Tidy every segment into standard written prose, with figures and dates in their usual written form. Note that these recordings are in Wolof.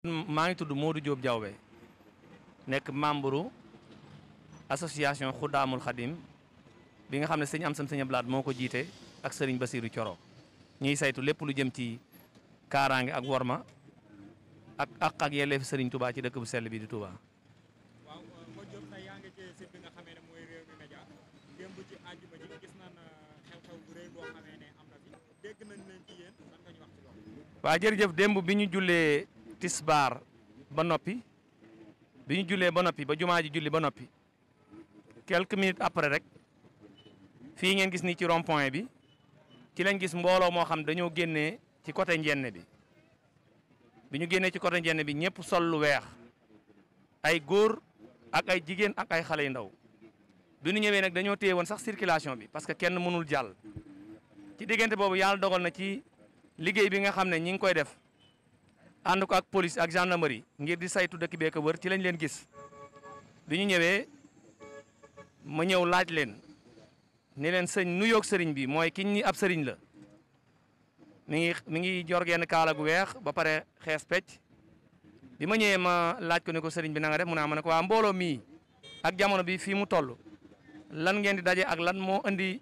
maa ngi tudd Modou Diop Diawbe nekk membre association Xudaamul Xadim bi nga xam ne sëñ Amsam sëñ Ablaat moo ko jiite ak sëriñ Basiiru Coro ñuy saytu lépp lu jëm ci kaaraange ak worma ak yelleef sëriñ Touba ci dëkk bu sell bi di Touba. waaw Modou Diop tey yaa ngi ci site bi nga xamee ne mooy Rewmi Média démb ci àjjuma ji gis nañ xew-xew bu rëy boo xamee ne am na fi dégg nañ leen ci yéen lan nga ñu wax ci loolu. waaw jërëjëf démb bi ñu jullee tisbaar ba noppi ba jumaa ji julli ba noppi quelques minutes après rek fii ngeen gis nii ci rond point bi ci lañ gis mbooloo moo xam dañoo génnee ci côté njenne bi ñu génnee ci côté njenne bi ñëpp sol lu weex ay góor ak ay jigéen ak ay xale yu ndaw bi ñu ñëwee nag dañoo téye woon sax circulation bi parce que kenn mënul jàll ci diggante boobu yàlla dogal na ci liggéey bi nga xam ne ñi ngi koy def ànd ko ak police ak gendarmerie ngir di saytu dëkk bee ko wër ci lañ leen gis bi ñu ñëwee ma ñëw laaj leen ni leen sëñ nuyoog sëriñ bi mooy kiñ ni ab sëriñ la mi ngi jor genn kaala gu weex ba pare xees pecc bi ma ñëwee ma laaj ko ne ko sëriñ bi na nga def mu naa ma ne ko waa mbooloo mii ak jamono bi fii mu toll lan ngeen di daje ak lan moo indi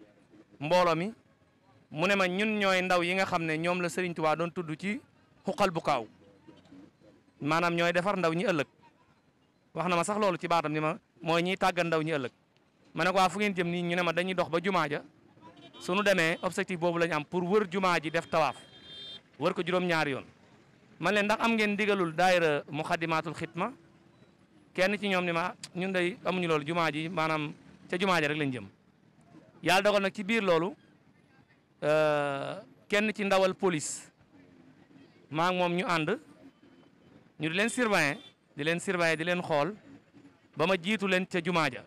mbooloo mi mu ne ma ñun ñooy ndaw yi nga xam ne ñoom la sëriñ Tuubaa doon tudd ci xuqal bu kaaw maanaam ñooy defar ndaw ñi ëllëg wax na ma sax loolu ci baatam ni ma mooy ñiy tàggat ndaw ñi ëllëg ma ne ko waa fu ngeen jëm nii ñu ne ma dañuy dox ba jumaa ja suñu demee objectif boobu lañu am pour wër jumaa ji def tawaaf wër ko juróom-ñaari yoon man leen ndax am ngeen ndigalul daayira Muxaddamaatul Xidma kenn ci ñoom ni ma ñun day amuñu loolu jumaa ji maanaam ca jumaa ja rek lañ jëm yàlla dogal nag ci biir loolu kenn ci ndawal police maa ngi moom ñu ànd ñu di leen surveiller di leen xool ba ma jiitu leen ca jumaa ja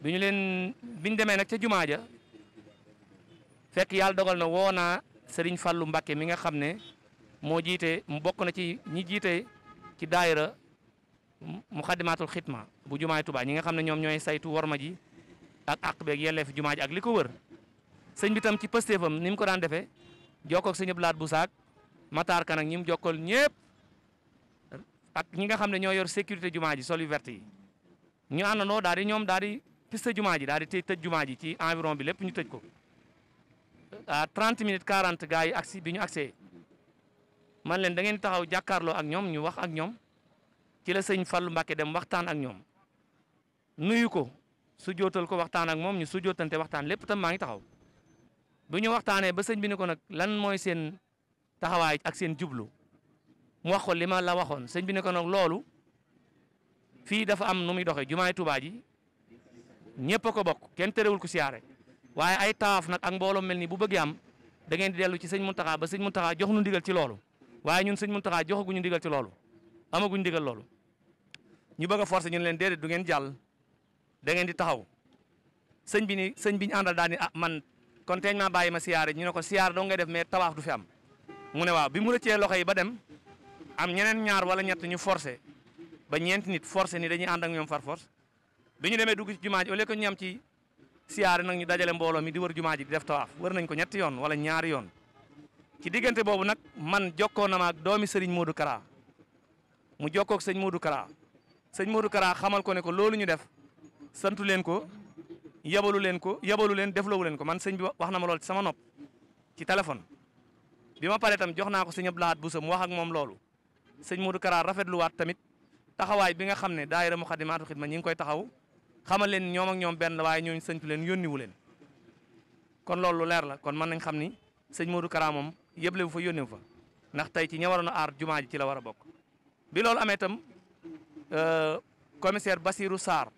biñ demee nag ca jumaa ja fekk yàlla dogal na woo naa Serigne Fallou Mbacké mi nga xam ne moo jiite mu bokk na ci ñi jiite ci daayira Muxaddamaatul Xidma bu jumaay Touba ñi nga xam ne ñoom ñooy saytu worma ji ak àq beeg yelleef jumaa ji ak li ko wër sëñ bi tam ci pëstéefam ni mu ko daan defee jokkoog sëñ Ablaat bu saak Matar Kan ak ñi mu jokkal ñëpp ak ñi nga xam ne ñoo yor sécurité jumaa ji sol yu verte yi ñu àndandoo daal di piste jumaa ji daal di tëj jumaa ji ci environ bi lépp ñu tëj ko à 30 minutes 40 gars yi agsi bi ñu agsee man leen da ngeen taxaw jàkkaarloo ak ñoom ñu wax ak ñoom ci la sëñ Fallou Mbacké dem waxtaan ak ñoom nuyu ko su jootal ko waxtaan ak moom ñu su jootante waxtaan lépp tam maa ngi taxaw bu ñu waxtaanee ba sëñ bi ne ko nag lan mooy seen taxawaay ak seen jublu mu wax ko li ma la waxoon sëñ bi ne ko nag loolu fii dafa am nu muy doxee jumaay Touba ji ñëpp a ko bokk kenn terewul ko siyaare waaye ay tawaaf nag ak mbooloo mel ni bu bëggee am da ngeen di dellu ci sëñ Muntaxa ba sëñ Muntaxa jox nu ndigal ci loolu waaye ñun sëñ Muntaxa joxaguñu ndigal ci loolu amaguñu ndigal loolu ñu bëgg a forcer ñu leen déedéet du ngeen jàll da ngeen di taxaw sëñ bi ñu àndal daal ni man kon teeñ maa bàyyi ma siyaare ñu ne ko siyaare doo ngay def mais tawaaf du fi am mu ne waaw bi mu rëccee loxo yi ba dem am ñeneen ñaar wala ñett ñu forcé ba ñeenti nit forcé ni dañuy ànd ak ñoom far force bi ñu demee dugg ci jumaa ji au lieu que ñu am ci siyaare nag ñu dajale mbooloo mi di wër jumaa ji di def tawaaf wër nañ ko ñetti yoon wala ñaari yoon ci diggante boobu nag man jokkoo na ma ak doomi Serigne Modou Kara mu jokkoo ak sëñ Modou Kara sëñ Modou Kara xamal ko ne ko loolu ñu def santu leen ko yabalu leen defloowu leen ko man sëñ bi wax na ma lool ci sama nopp ci téléphone bi ma paree tam jox naa ko sëñ Ablaat Bousso mu wax ak moom loolu sëñ Modou Kara rafetluwaat tamit taxawaay bi nga xam ne daayira Muxaddamaatul Xidma ñi ngi koy taxaw xamal leen ñoom ak ñoom benn waaye ñooñu sëñtu leen yónniwu leen kon loolu lu leer la kon mën nañ xam ni sëñ Modou Kara moom yëblewu fa yónniwu fa ndax tey ci ña waroon a aar jumaa ji ci la war a bokk bi loolu amee itam commissaire Bassirou Sarr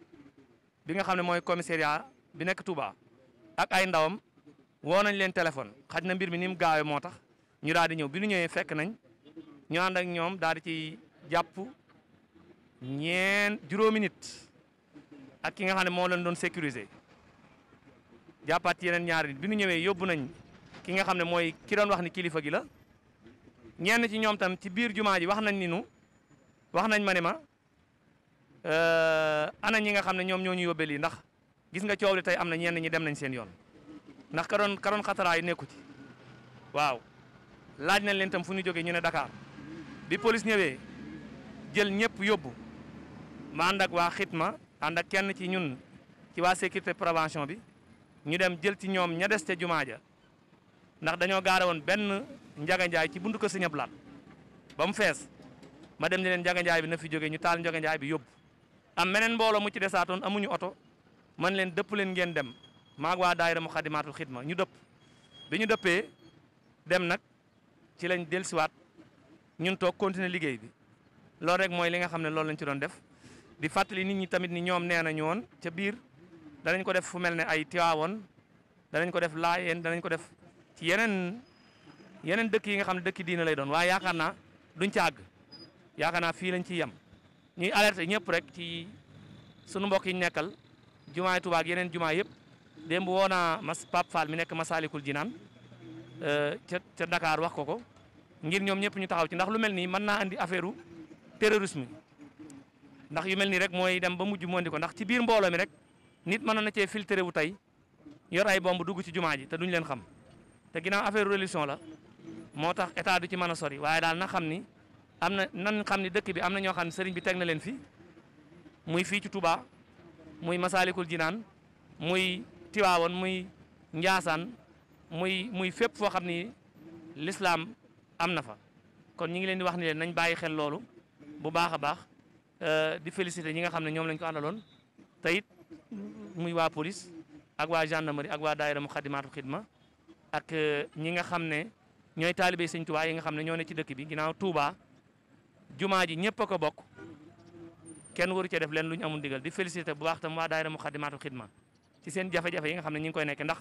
bi nga xam ne mooy commissariat bi nekk Touba ak ay ndawam woo nañ leen téléphone xaj na mbir mi ni mu gaawee moo tax ñu daal di ñëw bi ñu ñëwee fekk nañ ñu ànd ak ñoom daal di ci jàpp juróomi nit ak ki nga xam ne moo leen doon sécuriser jàppaat yeneen ñaari nit bi ñu ñëwee yóbbu nañ ki nga xam ne mooy ki doon wax ni kilifa gi la ñenn ci ñoom tam ci biir jumaa ji wax nañ ma ne ma ana ñi nga xam ne ñoom ñoo ñu yóbbee lii ndax gis nga coow li tey am na ñenn ñi dem nañ seen yoon ndax ka doon xataraayu nekku ci waaw laaj nañ leen tam fu ñu jógee ñu ne Dakar bi police ñëwee jël ñëpp yóbbu ma ànd ak waa xitma ànd ak kenn ci ñun ci waa sécurité prévention bi ñu dem jël ci ñoom ña des ca jumaa ja ndax dañoo gaare woon benn njaganjaay ci buntu ko Sëñ Abdu Lahat ba mu fees ma dem ni leen njaganjaay bi na fi jógee ñu taal njaganjaay bi yóbbu am meneen mbooloo mu ci desaatoon amuñu oto man leen dëpp leen ngeen dem maag waa daayira Muxaddamaatul Xidma ñu dëpp bi ñu dëppee dem nag ci lañ dellusiwaat ñun toog continuer liggéey bi loolu rek mooy li nga xam ne loolu lañ ci doon def di fàttali nit ñi tamit ni ñoom nee nañu woon ca biir danañ ko def fu mel ne ay Tiwaawoon danañ ko def Laayeen danañ ko def ci yeneen dëkk yi nga xam ne dëkk diina lay doon waaye yaakaar naa duñ ci àgg yaakaar naa fii lañ ciy yem ñuy alerter ñëpp rek ci sunu mbokk yi ñu nekkal jumaay Tuubaa ak yeneen jumaa yëpp démb woo naa Pape Fall mi nekk Masaalikul Jinaan ca Dakar wax ko ngir ñoom ñëpp ñu taxaw ci ndax lu mel nii mën naa andi affaire terrorisme ndax yu mel nii rek mooy dem ba mujj mu andi ko ndax ci biir mbooloo mi rek nit mën na cee filtré wu tey yor ay bomb dugg ci jumaa ji te duñ leen xam te ginnaaw affaire religion la moo tax état du ci mën a sori waaye daal na xam ni am na nan xam ni dëkk bi am na ñoo xam ne sëriñ bi teg na leen fi muy fii ci Touba muy Masaalikul Jinaan muy Tiwaawoon muy Njaasaan muy fépp foo xam ni l'islam am na fa kon ñi ngi leen di wax ni leen nañ bàyyi xel loolu bu baax a baax di féliciter ñi nga xam ne ñoom lañ ko àndaloon te it muy waa police ak waa gendarmerie ak waa daayira Muxaddamaatul Xidma ak ñi nga xam ne ñooy taalibe Sëñ Tuubaa yi nga xam ne ñoo ne ci dëkk bi ginnaaw Touba jumaa ji ñëpp a ko bokk kenn waru cee def leen lu ñu amul digal di féliciter bu baax tam waa daayira Muxaddamaatul Xidma ci seen jafe-jafe yi nga xam ne ñi ngi koy nekk ndax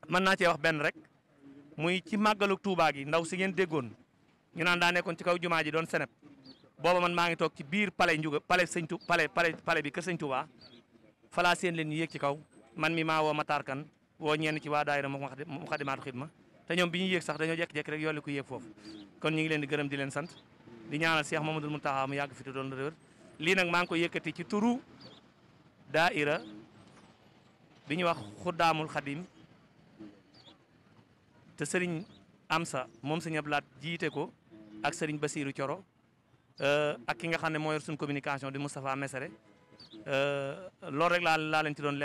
mën naa cee wax benn rek muy ci màggalu Touba gi ndaw si ngeen déggoon ñu naan daa nekkoon ci kaw jumaa ji doon seneb booba man maa ngi toog ci biir palais Ndiouga palais Sëñ Tu palais bi kër Sëñ Touba falaa seen leen ñu yéeg ci kaw man mi maa woo Matar Kan woo ñenn ci waa daayira Muxaddamaatul Xidma te ñoom bi ñuy yéeg sax dañoo jekki-jekki rek yolli ko yéeg foofu kon ñu ngi leen di gërëm di leen sant di ñaanal Cheikh Mamadou Mountakha mu yàgg fi te doon réwér lii nag maa ngi ko yëkkati ci turu daayira bi ñuy wax Xuddaamul Xadim te Serigne Amsa moom Sëñ Abdu Lahat jiite ko ak Serigne Bassirou Thioro ak ki nga xam ne moo yor suñu communication di Moustapha Messere loolu rek laa leen ci doon